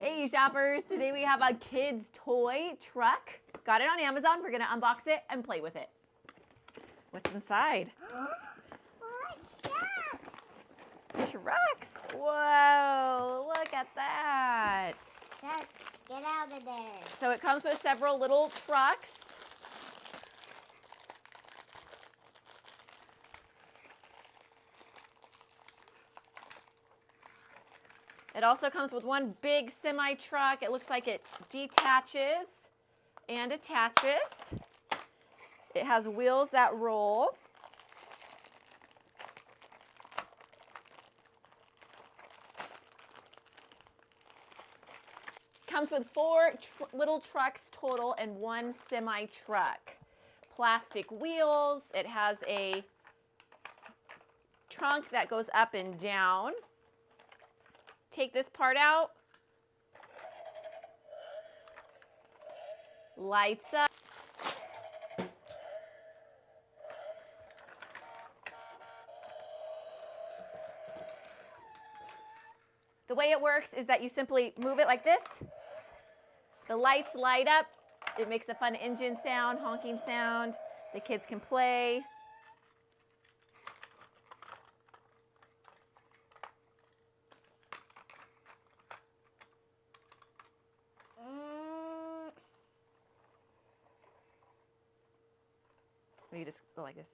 Hey shoppers, today we have a kids toy truck. Got it on Amazon. We're gonna unbox it and play with it. What's inside? Trucks. Whoa, look at that. Chuck, get out of there. So it comes with several little trucks. It also comes with one big semi truck. It looks like it detaches and attaches. It has wheels that roll. Comes with four little trucks total and one semi truck. Plastic wheels. It has a trunk that goes up and down. Take this part out. Lights up. The way it works is that you simply move it like this. The lights light up. It makes a fun engine sound, honking sound. The kids can play. You just go like this.